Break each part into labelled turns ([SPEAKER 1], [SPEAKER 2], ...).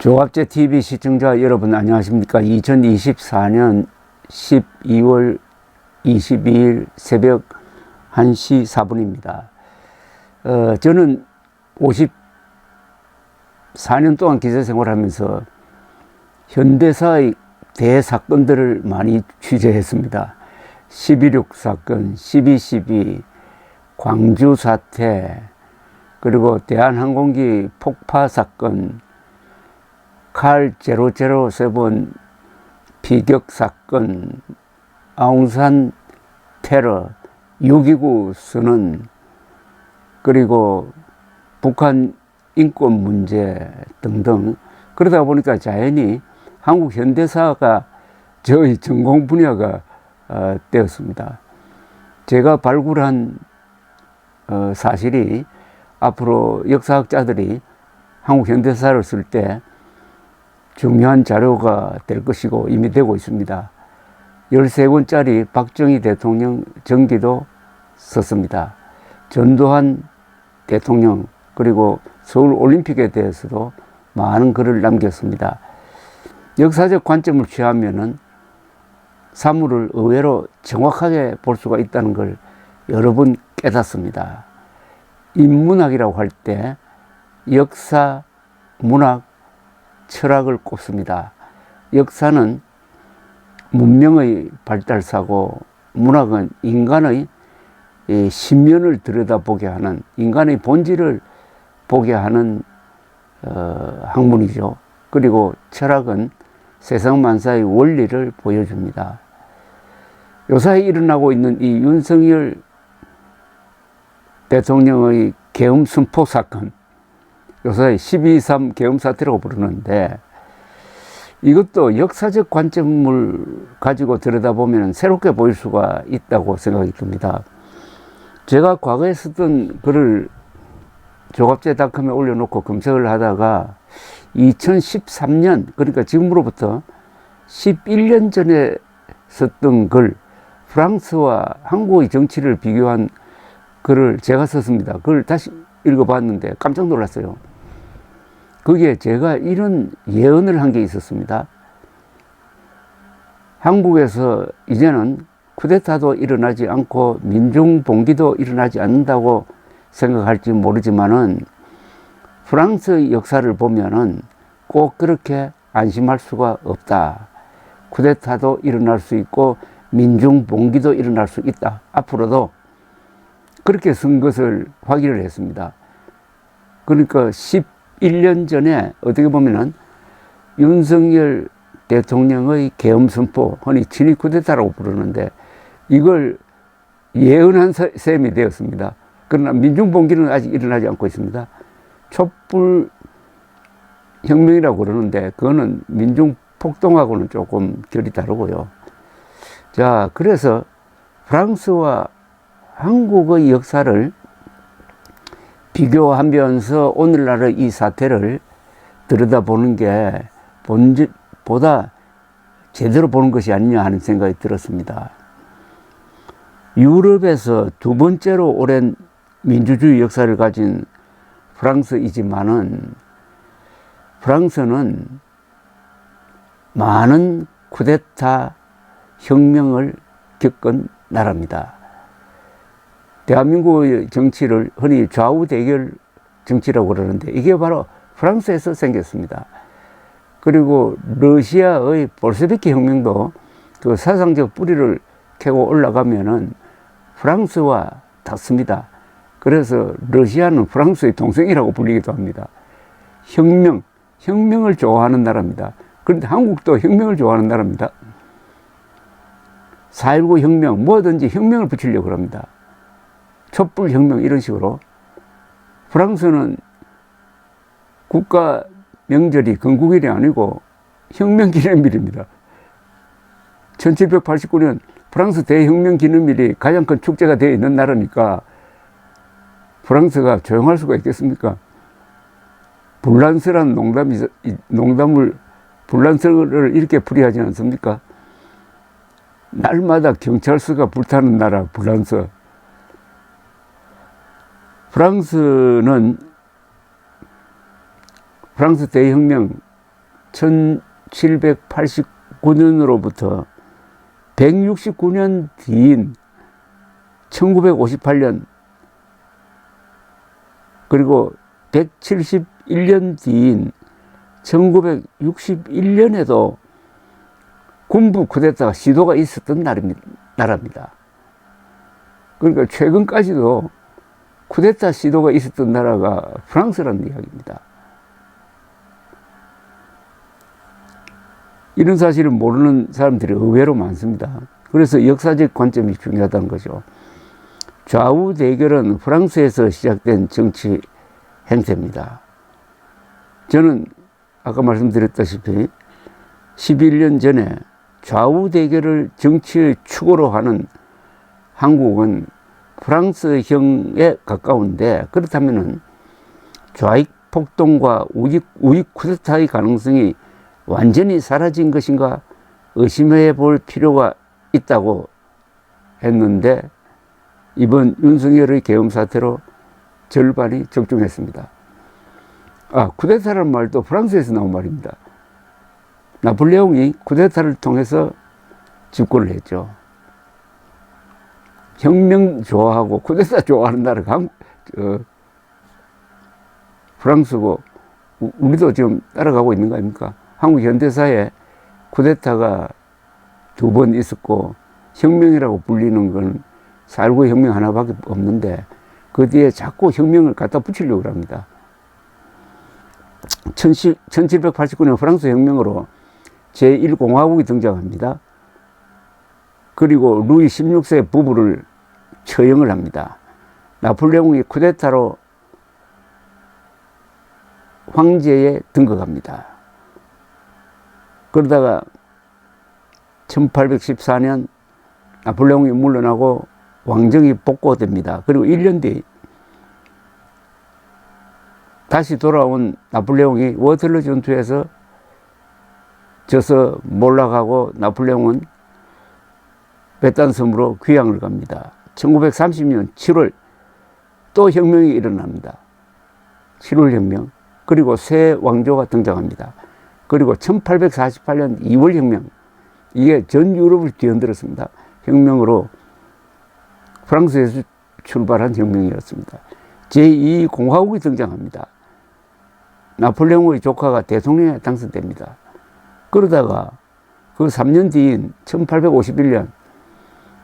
[SPEAKER 1] 조갑제 TV 시청자 여러분 안녕하십니까? 2024년 12월 22일 새벽 1시 4분입니다. 저는 54년 동안 기자 생활하면서 현대사의 대사건들을 많이 취재했습니다. 12.6 사건, 12.12, 광주 사태, 그리고 대한항공기 폭파 사건, 칼 007 피격 사건, 아웅산 테러, 6.29 선언, 그리고 북한 인권 문제 등등. 그러다 보니까 자연히 한국 현대사가 저의 전공 분야가 되었습니다. 제가 발굴한 사실이 앞으로 역사학자들이 한국 현대사를 쓸 때 중요한 자료가 될 것이고 이미 되고 있습니다. 13권짜리 박정희 대통령 전기도 썼습니다. 전두환 대통령 그리고 서울올림픽에 대해서도 많은 글을 남겼습니다. 역사적 관점을 취하면은 사물을 의외로 정확하게 볼 수가 있다는 걸 여러 번 깨닫습니다. 인문학이라고 할 때 역사, 문학, 철학을 꼽습니다. 역사는 문명의 발달사고, 문학은 인간의 신면을 들여다보게 하는, 인간의 본질을 보게 하는 학문이죠. 그리고 철학은 세상 만사의 원리를 보여줍니다. 요사이 일어나고 있는 이 윤석열 대통령의 계엄 선포 사건, 요사이 12.3 계엄 사태라고 부르는데, 이것도 역사적 관점을 가지고 들여다보면 새롭게 보일 수가 있다고 생각이 듭니다. 제가 과거에 썼던 글을 조갑제닷컴에 올려놓고 검색을 하다가 2013년, 그러니까 지금으로부터 11년 전에 썼던 글, 프랑스와 한국의 정치를 비교한 글을 제가 썼습니다. 그걸 다시 읽어봤는데 깜짝 놀랐어요. 거기에 제가 이런 예언을 한 게 있었습니다. 한국에서 이제는 쿠데타도 일어나지 않고 민중봉기도 일어나지 않는다고 생각할지 모르지만은 프랑스의 역사를 보면은 꼭 그렇게 안심할 수가 없다. 쿠데타도 일어날 수 있고 민중봉기도 일어날 수 있다. 앞으로도 그렇게 쓴 것을 확인을 했습니다. 그러니까 11년 전에 어떻게 보면은 윤석열 대통령의 계엄 선포, 흔히 친위 쿠데타라고 부르는데 이걸 예언한 셈이 되었습니다. 그러나 민중봉기는 아직 일어나지 않고 있습니다. 촛불 혁명이라고 그러는데 그거는 민중폭동하고는 조금 결이 다르고요. 자, 그래서 프랑스와 한국의 역사를 비교하면서 오늘날의 이 사태를 들여다보는 게 본질보다 제대로 보는 것이 아니냐 하는 생각이 들었습니다. 유럽에서 두 번째로 오랜 민주주의 역사를 가진 프랑스이지만은 프랑스는 많은 쿠데타 혁명을 겪은 나라입니다. 대한민국의 정치를 흔히 좌우 대결 정치라고 그러는데 이게 바로 프랑스에서 생겼습니다. 그리고 러시아의 볼셰비키 혁명도 그 사상적 뿌리를 캐고 올라가면은 프랑스와 닿습니다. 그래서 러시아는 프랑스의 동생이라고 불리기도 합니다. 혁명을 좋아하는 나라입니다. 그런데 한국도 혁명을 좋아하는 나라입니다. 4.19 혁명, 뭐든지 혁명을 붙이려고 합니다. 촛불혁명 이런 식으로. 프랑스는 국가 명절이 건국일이 아니고 혁명기념일입니다. 1789년 프랑스 대혁명기념일이 가장 큰 축제가 되어 있는 나라니까 프랑스가 조용할 수가 있겠습니까? 불란서라는 불란서를 이렇게 풀이하지 않습니까? 날마다 경찰서가 불타는 나라 불란서. 프랑스는 프랑스 대혁명 1789년으로부터 169년 뒤인 1958년, 그리고 171년 뒤인 1961년에도 군부 쿠데타가 시도가 있었던 나라입니다. 그러니까 최근까지도 쿠데타 시도가 있었던 나라가 프랑스라는 이야기입니다. 이런 사실을 모르는 사람들이 의외로 많습니다. 그래서 역사적 관점이 중요하다는 거죠. 좌우 대결은 프랑스에서 시작된 정치 행태입니다. 저는 아까 말씀드렸다시피 11년 전에 좌우 대결을 정치의 축으로 하는 한국은 프랑스형에 가까운데, 그렇다면 좌익 폭동과 우익 쿠데타의 가능성이 완전히 사라진 것인가 의심해 볼 필요가 있다고 했는데, 이번 윤석열의 계엄 사태로 절반이 적중했습니다. 쿠데타라는 말도 프랑스에서 나온 말입니다. 나폴레옹이 쿠데타를 통해서 집권을 했죠. 혁명 좋아하고 쿠데타 좋아하는 나라가 프랑스고, 우리도 지금 따라가고 있는 거 아닙니까? 한국 현대사에 쿠데타가 2번 있었고, 혁명이라고 불리는 건 4.19 혁명 하나밖에 없는데, 그 뒤에 자꾸 혁명을 갖다 붙이려고 합니다. 1789년 프랑스 혁명으로 제1공화국이 등장합니다. 그리고 루이 16세 부부를 처형을 합니다. 나폴레옹이 쿠데타로 황제에 등극합니다. 그러다가 1814년 나폴레옹이 물러나고 왕정이 복고됩니다. 그리고 1년 뒤 다시 돌아온 나폴레옹이 워털루 전투에서 져서 몰락하고, 나폴레옹은 베탄섬으로 귀향을 갑니다. 1930년 7월 또 혁명이 일어납니다. 7월 혁명. 그리고 새 왕조가 등장합니다. 그리고 1848년 2월 혁명. 이게 전 유럽을 뒤흔들었습니다. 혁명으로 프랑스에서 출발한 혁명이었습니다. 제2공화국이 등장합니다. 나폴레옹의 조카가 대통령에 당선됩니다. 그러다가 그 3년 뒤인 1851년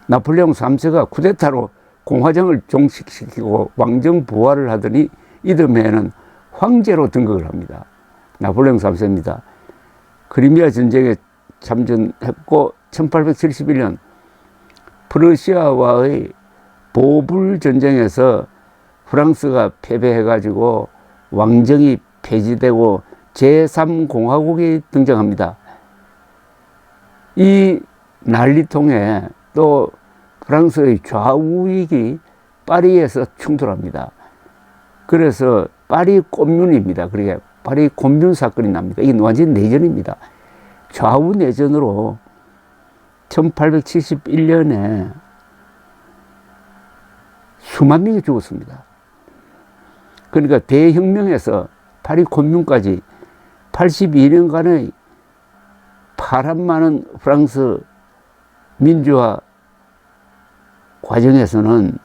[SPEAKER 1] 나폴레옹 3세가 쿠데타로 공화정을 종식시키고 왕정 부활을 하더니 이듬해에는 황제로 등극을 합니다. 나폴레옹 3세입니다. 크리미아 전쟁에 참전했고 1871년 프러시아와의 보불 전쟁에서 프랑스가 패배해가지고 왕정이 폐지되고 제3공화국이 등장합니다. 이 난리통에 또 프랑스의 좌우익이 파리에서 충돌합니다. 그래서 파리 콤뮌입니다. 그러니까 파리 콤뮌 사건이 납니다. 이게 완전 내전입니다. 좌우 내전으로 1871년에 수만 명이 죽었습니다. 그러니까 대혁명에서 파리 콤뮌까지 82년간의 파란 많은 프랑스 민주화 과정에서는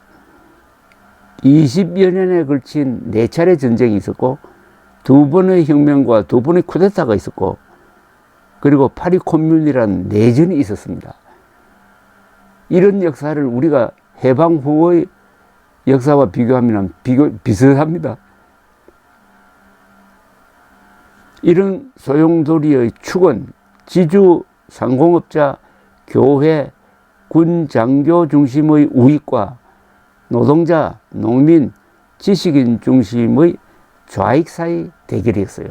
[SPEAKER 1] 20여 년에 걸친 4차례 전쟁이 있었고, 2번의 혁명과 2번의 쿠데타가 있었고, 그리고 파리 콤뮌이라는 내전이 있었습니다. 이런 역사를 우리가 해방 후의 역사와 비교하면 비슷합니다. 이런 소용돌이의 축은 지주, 상공업자, 교회, 군, 장교 중심의 우익과 노동자, 농민, 지식인 중심의 좌익 사이 대결이었어요.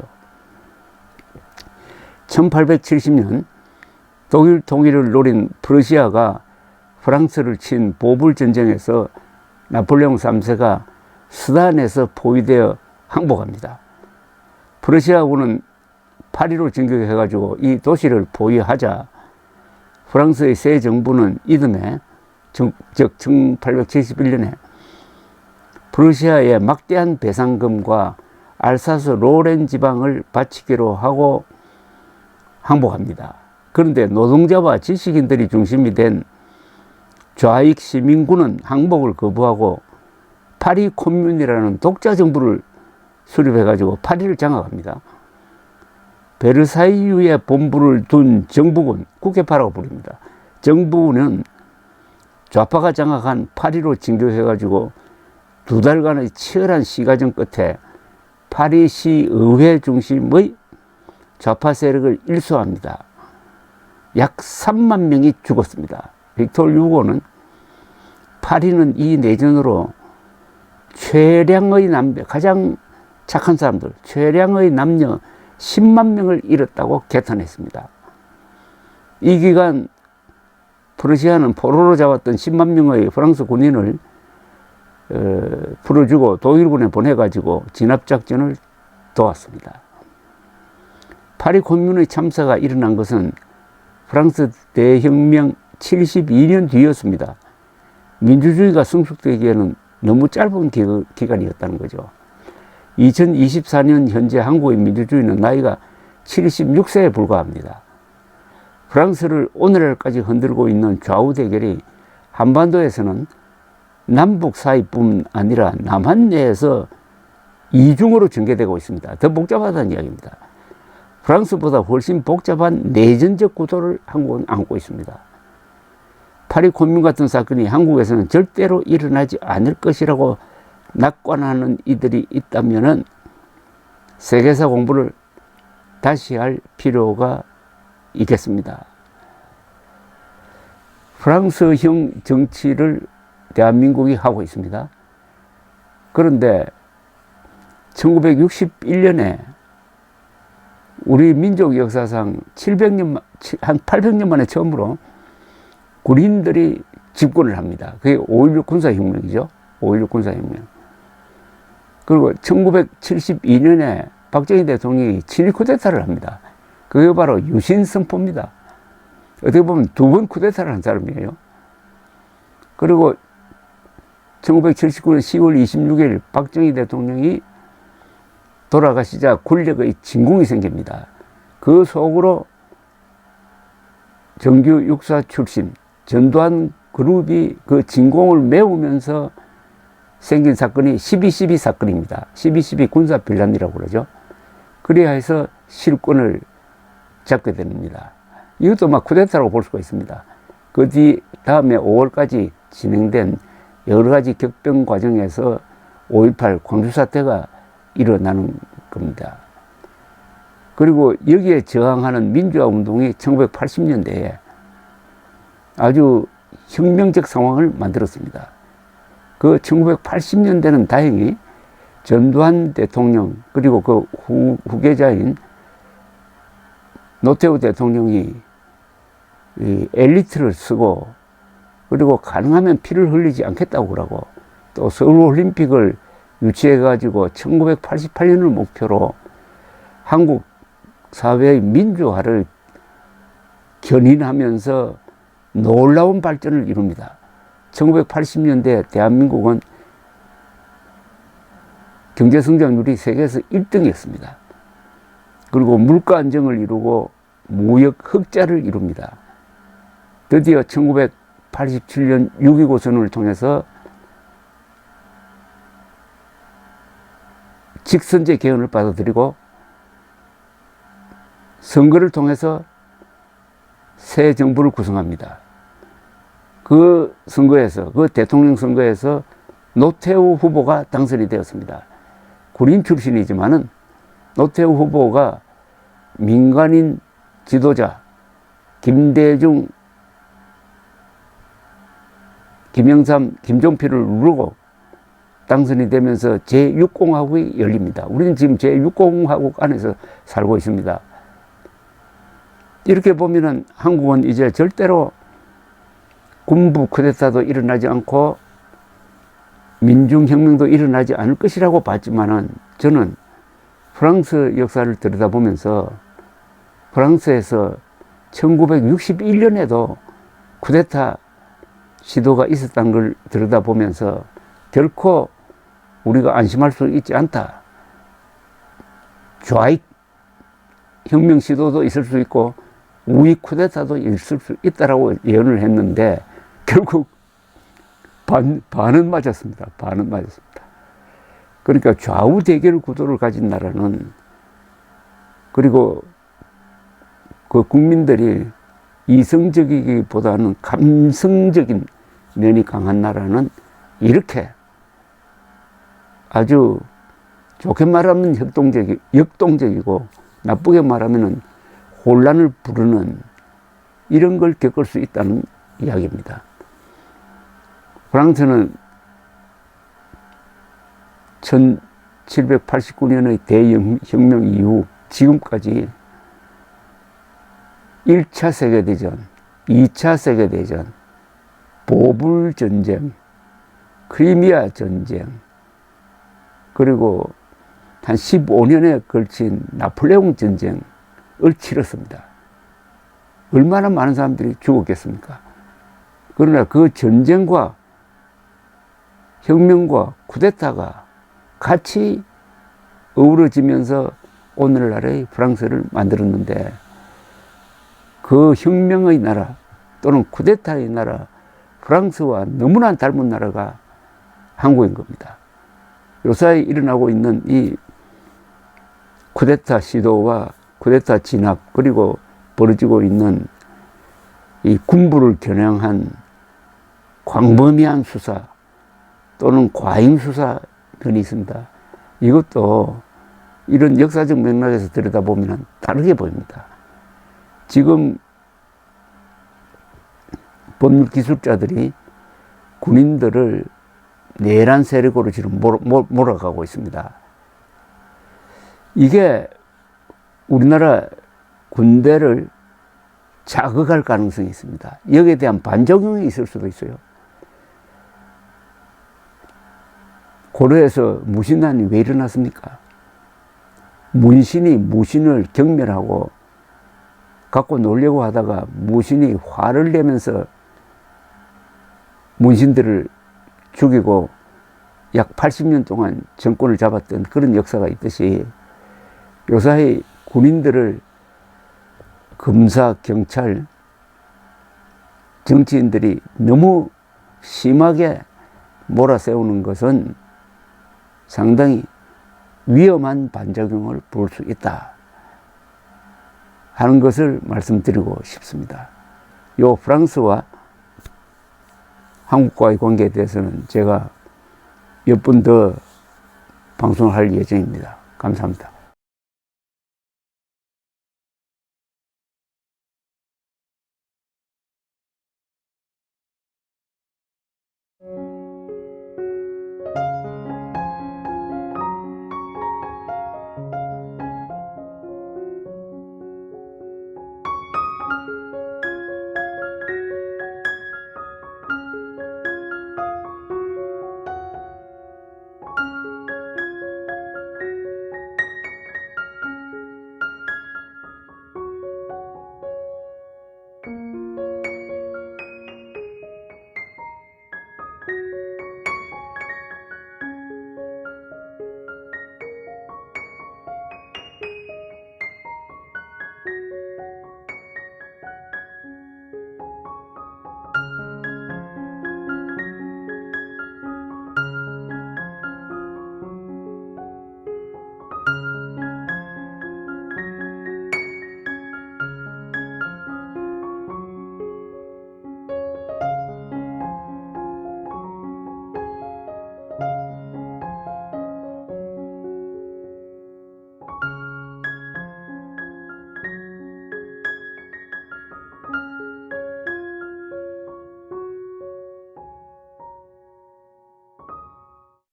[SPEAKER 1] 1870년 독일 통일을 노린 프러시아가 프랑스를 친 보불 전쟁에서 나폴레옹 3세가 스단에서 포위되어 항복합니다. 프러시아군은 파리로 진격해가지고 이 도시를 포위하자 프랑스의 새 정부는 이듬해, 즉 1871년에 프러시아에 막대한 배상금과 알사스 로렌 지방을 바치기로 하고 항복합니다. 그런데 노동자와 지식인들이 중심이 된 좌익 시민군은 항복을 거부하고 파리 콤뮌이라는 독자 정부를 수립해가지고 파리를 장악합니다. 베르사유에 본부를 둔 정부군, 국회파라고 부릅니다. 정부는 좌파가 장악한 파리로 진격해가지고 2달간의 치열한 시가전 끝에 파리시 의회 중심의 좌파 세력을 일소합니다. 약 3만 명이 죽었습니다. 빅토르 유고는 파리는 이 내전으로 최량의 남녀, 가장 착한 사람들, 최량의 남녀 10만 명을 잃었다고 개탄했습니다. 이 기간 프르시아는 포로로 잡았던 10만 명의 프랑스 군인을 풀어주고 독일군에 보내가지고 진압작전을 도왔습니다. 파리 콤뮌의 참사가 일어난 것은 프랑스 대혁명 72년 뒤였습니다. 민주주의가 성숙되기에는 너무 짧은 기간이었다는 거죠. 2024년 현재 한국의 민주주의는 나이가 76세에 불과합니다. 프랑스를 오늘날까지 흔들고 있는 좌우 대결이 한반도에서는 남북 사이뿐 아니라 남한 내에서 이중으로 전개되고 있습니다. 더 복잡하다는 이야기입니다. 프랑스보다 훨씬 복잡한 내전적 구도를 한국은 안고 있습니다. 파리 콤뮌 같은 사건이 한국에서는 절대로 일어나지 않을 것이라고 낙관하는 이들이 있다면 세계사 공부를 다시 할 필요가 있겠습니다. 프랑스형 정치를 대한민국이 하고 있습니다. 그런데 1961년에 우리 민족 역사상 700년, 한 800년 만에 처음으로 군인들이 집권을 합니다. 그게 5.16 군사혁명이죠. 5.16 군사혁명. 그리고 1972년에 박정희 대통령이 친일 쿠데타를 합니다. 그게 바로 유신선포입니다. 어떻게 보면 2번 쿠데타를 한 사람이에요. 그리고 1979년 10월 26일 박정희 대통령이 돌아가시자 권력의 진공이 생깁니다. 그 속으로 정규 육사 출신 전두환 그룹이 그 진공을 메우면서 생긴 사건이 12.12 사건입니다. 12.12 군사 빌란이라고 그러죠. 그래야 해서 실권을 잡게 됩니다. 이것도 막 쿠데타라고 볼 수가 있습니다. 그 다음에 5월까지 진행된 여러 가지 격변 과정에서 5.18 광주 사태가 일어나는 겁니다. 그리고 여기에 저항하는 민주화 운동이 1980년대에 아주 혁명적 상황을 만들었습니다. 그 1980년대는 다행히 전두환 대통령 그리고 그 후계자인 노태우 대통령이 이 엘리트를 쓰고 그리고 가능하면 피를 흘리지 않겠다고 그러고 또 서울올림픽을 유치해가지고 1988년을 목표로 한국 사회의 민주화를 견인하면서 놀라운 발전을 이룹니다. 1980년대 대한민국은 경제성장률이 세계에서 1등이었습니다. 그리고 물가 안정을 이루고 무역 흑자를 이룹니다. 드디어 1987년 6.25 선언을 통해서 직선제 개헌을 받아들이고 선거를 통해서 새 정부를 구성합니다. 그 선거에서, 그 대통령 선거에서 노태우 후보가 당선이 되었습니다. 군인 출신이지만은 노태우 후보가 민간인 지도자 김대중, 김영삼, 김종필을 누르고 당선이 되면서 제6공화국이 열립니다. 우리는 지금 제6공화국 안에서 살고 있습니다. 이렇게 보면은 한국은 이제 절대로 군부 쿠데타도 일어나지 않고 민중혁명도 일어나지 않을 것이라고 봤지만은 저는 프랑스 역사를 들여다보면서 프랑스에서 1961년에도 쿠데타 시도가 있었다는 걸 들여다보면서 결코 우리가 안심할 수 있지 않다. 좌익 혁명 시도도 있을 수 있고 우익 쿠데타도 있을 수 있다라고 예언을 했는데 결국 반은 맞았습니다. 반은 맞았습니다. 그러니까 좌우 대결 구도를 가진 나라는, 그리고 그 국민들이 이성적이기보다는 감성적인 면이 강한 나라는 이렇게 아주 좋게 말하면 역동적이고 나쁘게 말하면 혼란을 부르는 이런 걸 겪을 수 있다는 이야기입니다. 프랑스는 1789년의 대혁명 이후 지금까지 1차 세계대전, 2차 세계대전, 보불전쟁, 크리미아 전쟁, 그리고 한 15년에 걸친 나폴레옹 전쟁을 치렀습니다. 얼마나 많은 사람들이 죽었겠습니까? 그러나 그 전쟁과 혁명과 쿠데타가 같이 어우러지면서 오늘날의 프랑스를 만들었는데, 그 혁명의 나라 또는 쿠데타의 나라 프랑스와 너무나 닮은 나라가 한국인 겁니다. 요사이 일어나고 있는 이 쿠데타 시도와 쿠데타 진압, 그리고 벌어지고 있는 이 군부를 겨냥한 광범위한 수사 또는 과잉 수사 면이 있습니다. 이것도 이런 역사적 맥락에서 들여다보면 다르게 보입니다. 지금 법률 기술자들이 군인들을 내란 세력으로 지금 몰아가고 있습니다. 이게 우리나라 군대를 자극할 가능성이 있습니다. 여기에 대한 반작용이 있을 수도 있어요. 고려에서 무신난이 왜 일어났습니까? 문신이 무신을 경멸하고 갖고 놀려고 하다가 무신이 화를 내면서 문신들을 죽이고 약 80년 동안 정권을 잡았던 그런 역사가 있듯이, 요사이 군인들을 검사, 경찰, 정치인들이 너무 심하게 몰아세우는 것은 상당히 위험한 반작용을 볼 수 있다 하는 것을 말씀드리고 싶습니다. 요 프랑스와 한국과의 관계에 대해서는 제가 몇 번 더 방송을 할 예정입니다. 감사합니다.